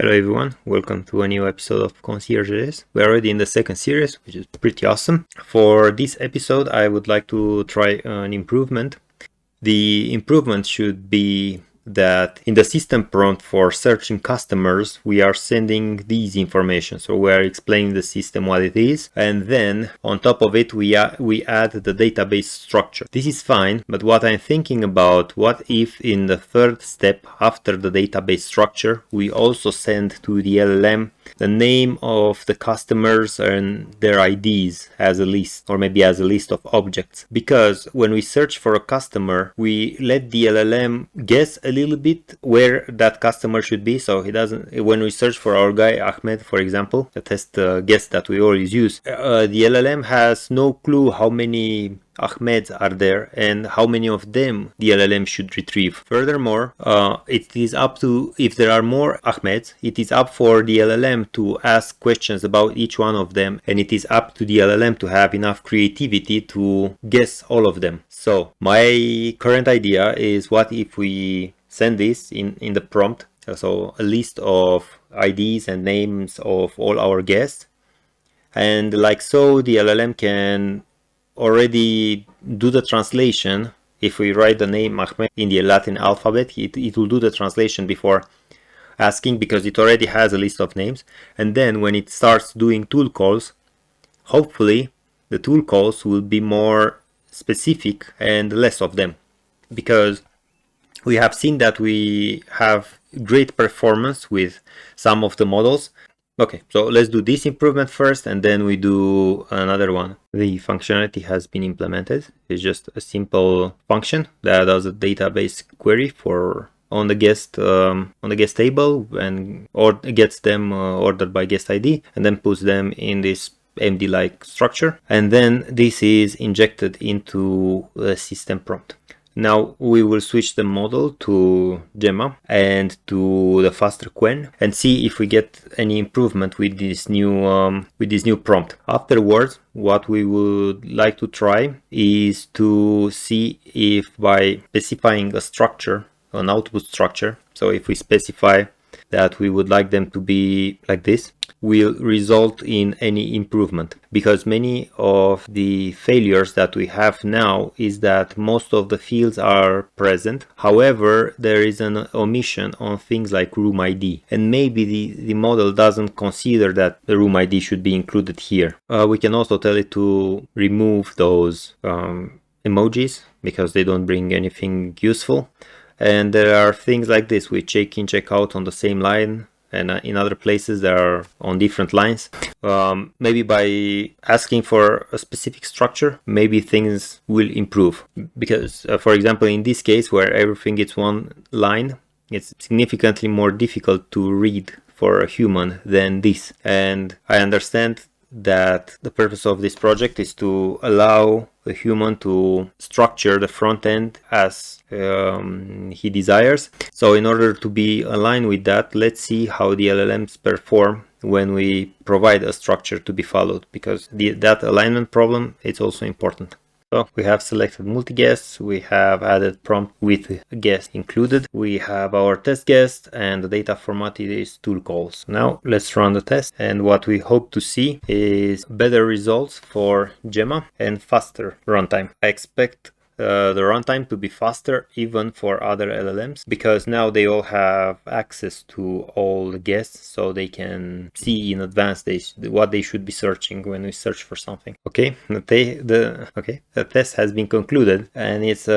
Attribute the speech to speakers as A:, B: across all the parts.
A: Hello everyone, welcome to a new episode of Concierges. We're already in the second series, which is pretty awesome. For this episode, I would like to try an improvement. The improvement should be that in the system prompt for searching customers, we are sending these information. So we are explaining the system what it is, and then on top of it, we add the database structure. This is fine, but what I'm thinking about, what if in the third step after the database structure, we also send to the LLM the name of the customers and their IDs as a list, or maybe as a list of objects. Because when we search for a customer, we let the LLM guess a little bit where that customer should be. So he doesn't, when we search for our guy Ahmed, for example, the test guess that we always use, the LLM has no clue how many Ahmeds are there and how many of them the LLM should retrieve. Furthermore, it is up to, if there are more Ahmeds, it is up for the LLM to ask questions about each one of them, and it is up to the LLM to have enough creativity to guess all of them. So my current idea is, what if we send this in the prompt, so a list of IDs and names of all our guests, and like so the LLM can already do the translation. If we write the name Ahmed in the Latin alphabet, it will do the translation before asking, because it already has a list of names. And then when it starts doing tool calls, hopefully the tool calls will be more specific and less of them, because we have seen that we have great performance with some of the models. Okay, so let's do this improvement first, and then we do another one. The functionality has been implemented. It's just a simple function that does a database query for on the guest table, and or gets them ordered by guest ID, and then puts them in this MD-like structure, and then this is injected into the system prompt. Now we will switch the model to Gemma and to the faster Qwen and see if we get any improvement with this new prompt. Afterwards, what we would like to try is to see if by specifying a structure, an output structure, so if we specify that we would like them to be like this, will result in any improvement. Because many of the failures that we have now is that most of the fields are present, however there is an omission on things like room ID, and maybe the model doesn't consider that the room ID should be included here. We can also tell it to remove those emojis because they don't bring anything useful. And there are things like this with check in, check out on the same line, and in other places they are on different lines. Maybe by asking for a specific structure, maybe things will improve. Because, for example, in this case where everything is one line, it's significantly more difficult to read for a human than this. And I understand that the purpose of this project is to allow the human to structure the front end as he desires. So in order to be aligned with that, let's see how the LLMs perform when we provide a structure to be followed, because that alignment problem is also important. So we have selected multi-guests, we have added prompt with guest included, we have our test guest, and the data format is tool calls. Now let's run the test, and what we hope to see is better results for Gemma and faster runtime. I expect the runtime to be faster even for other LLMs, because now they all have access to all the guests, so they can see in advance what they should be searching when we search for something. Okay, the test has been concluded, and it's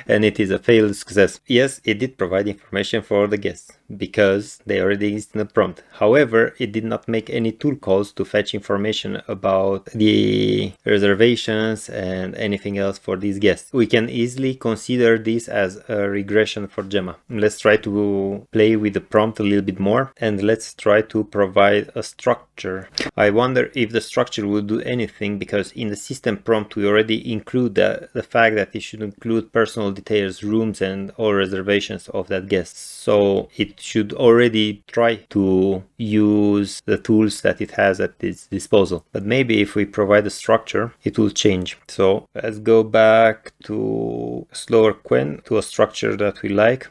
A: and it is a failed success. Yes, it did provide information for the guests because they already exist in the prompt. However, it did not make any tool calls to fetch information about the reservations and anything else for these guests. We can easily consider this as a regression for Gemma. Let's try to play with the prompt a little bit more, and let's try to provide a structure. I wonder if the structure will do anything, because in the system prompt we already include the fact that it should include personal details, rooms, and all reservations of that guest. So it should already try to use the tools that it has at its disposal. But maybe if we provide a structure, it will change. So let's go back to slower Qwen, to a structure that we like.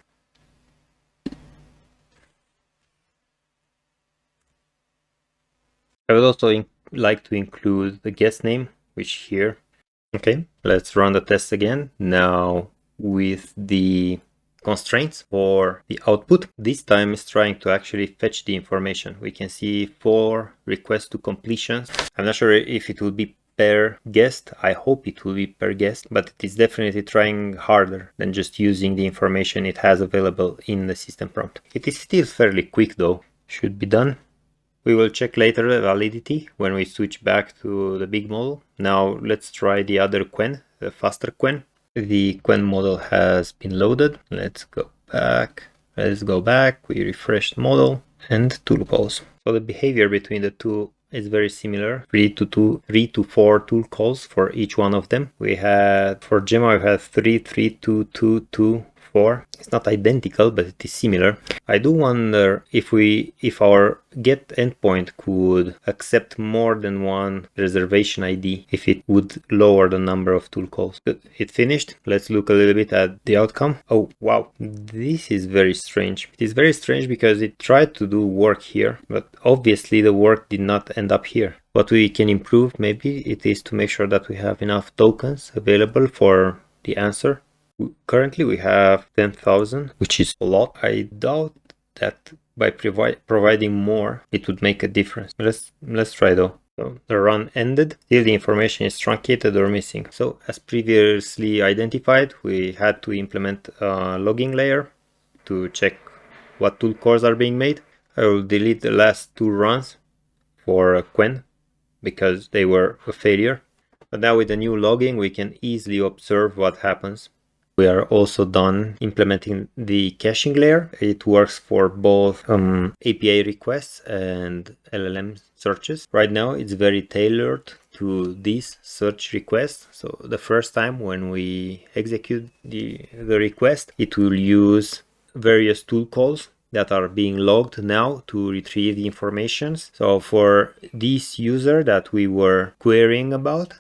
A: I would also like to include the guest name, which here. Okay, let's run the test again. Now with the constraints for the output. This time is trying to actually fetch the information. We can see 4 requests to completions. I'm not sure if it will be per guest. I hope it will be per guest, but it is definitely trying harder than just using the information it has available in the system prompt. It is still fairly quick though. Should be done. We will check later the validity when we switch back to the big model. Now let's try the other Qwen, the faster Qwen. The Qwen model has been loaded. Let's go back. We refresh the model and tool calls. So the behavior between the two is very similar. 3 to 4 tool calls for each one of them. We had, for Gemma, we had 3, 3, 2, 2, 2, 4. It's not identical, but it is similar. I do wonder if our get endpoint could accept more than one reservation ID, if it would lower the number of tool calls. Good. It finished. Let's look a little bit at the outcome. Oh, wow. This is very strange. It is very strange because it tried to do work here, but obviously the work did not end up here. What we can improve, maybe, it is to make sure that we have enough tokens available for the answer. Currently we have 10,000, which is a lot. I doubt that by providing more, it would make a difference. Let's try though. So the run ended. Still the information is truncated or missing. So as previously identified, we had to implement a logging layer to check what tool calls are being made. I will delete the last 2 runs for Qwen because they were a failure. But now with the new logging, we can easily observe what happens. We are also done implementing the caching layer. It works for both API requests and LLM searches. Right now it's very tailored to these search requests. So the first time when we execute the request, it will use various tool calls that are being logged now to retrieve the information. So for this user that we were querying about,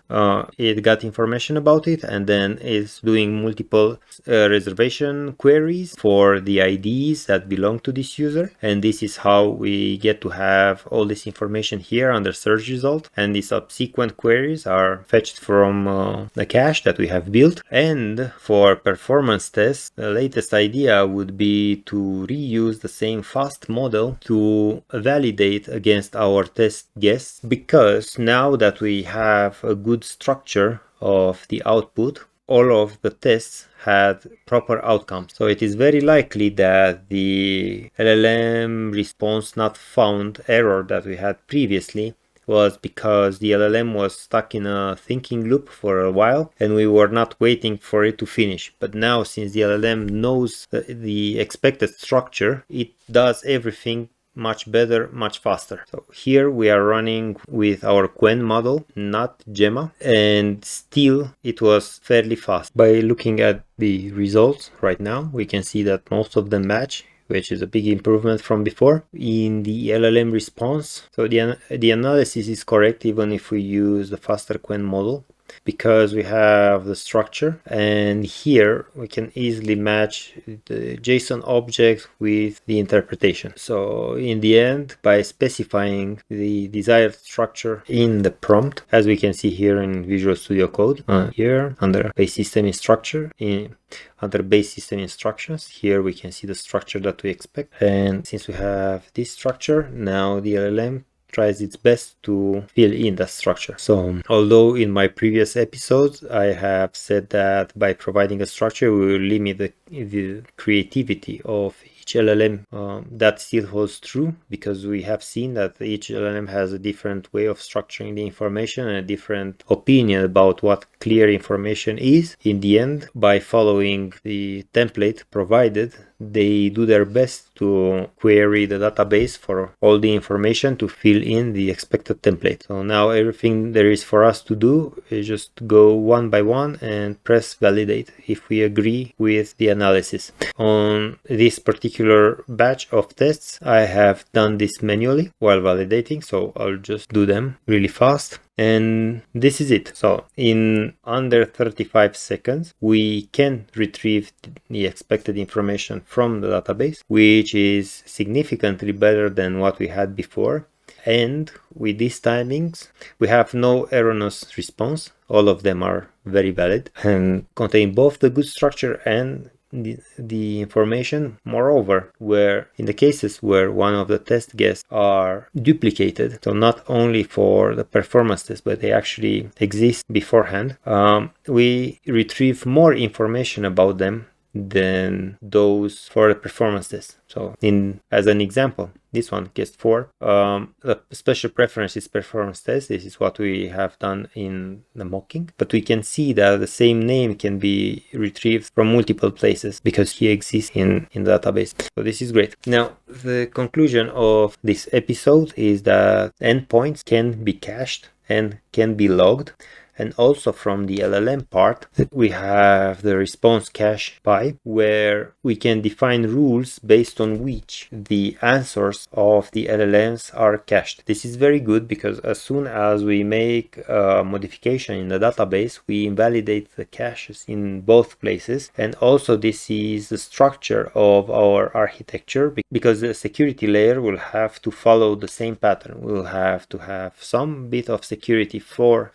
A: it got information about it and then is doing multiple reservation queries for the IDs that belong to this user. And this is how we get to have all this information here under search result. And the subsequent queries are fetched from the cache that we have built. And for performance tests, the latest idea would be to reuse the same fast model to validate against our test guests, because now that we have a good structure of the output, all of the tests had proper outcomes. So it is very likely that the LLM response not found error that we had previously was because the LLM was stuck in a thinking loop for a while and we were not waiting for it to finish. But now, since the LLM knows the expected structure, it does everything much better, much faster. So here we are running with our Qwen model, not Gemma, and still it was fairly fast. By looking at the results right now, we can see that most of them match, which is a big improvement from before. In the LLM response, so the analysis is correct even if we use the faster Qwen model, because we have the structure, and here we can easily match the JSON object with the interpretation. So in the end, by specifying the desired structure in the prompt, as we can see here in Visual Studio Code, here under base system structure, under base system instructions, here we can see the structure that we expect. And since we have this structure, now the LLM tries its best to fill in that structure. So although in my previous episodes I have said that by providing a structure we will limit the creativity of each LLM, that still holds true, because we have seen that each LLM has a different way of structuring the information and a different opinion about what clear information is. In the end, by following the template provided, they do their best to query the database for all the information to fill in the expected template. So now everything there is for us to do is just go one by one and press validate if we agree with the analysis. On this particular batch of tests, I have done this manually while validating, so I'll just do them really fast. And this is it. So in under 35 seconds, we can retrieve the expected information from the database, which is significantly better than what we had before. And with these timings, we have no erroneous response. All of them are very valid and contain both the good structure and the information. Moreover, where in the cases where one of the test guesses are duplicated, so not only for the performance test, but they actually exist beforehand, we retrieve more information about them than those for the performance test. So as an example, this one, guess 4, the special preference is performance test. This is what we have done in the mocking, but we can see that the same name can be retrieved from multiple places because he exists in the database. So this is great. Now, the conclusion of this episode is that endpoints can be cached and can be logged. And also from the LLM part, we have the response cache pipe, where we can define rules based on which the answers of the LLMs are cached. This is very good because as soon as we make a modification in the database, we invalidate the caches in both places. And also this is the structure of our architecture, because the security layer will have to follow the same pattern. We'll have to have some bit of security for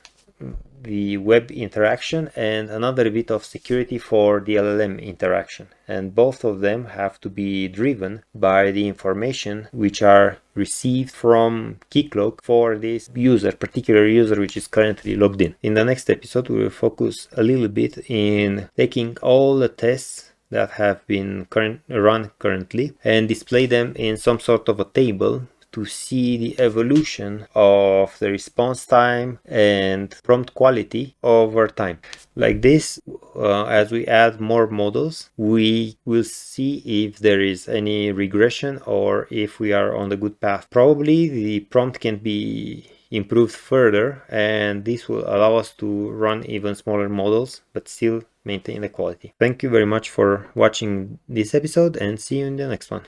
A: the web interaction and another bit of security for the LLM interaction, and both of them have to be driven by the information which are received from Keycloak for this particular user which is currently logged in. In the next episode, we will focus a little bit in taking all the tests that have been run currently and display them in some sort of a table to see the evolution of the response time and prompt quality over time. Like this, as we add more models, we will see if there is any regression or if we are on the good path. Probably the prompt can be improved further, and this will allow us to run even smaller models but still maintain the quality. Thank you very much for watching this episode, and see you in the next one.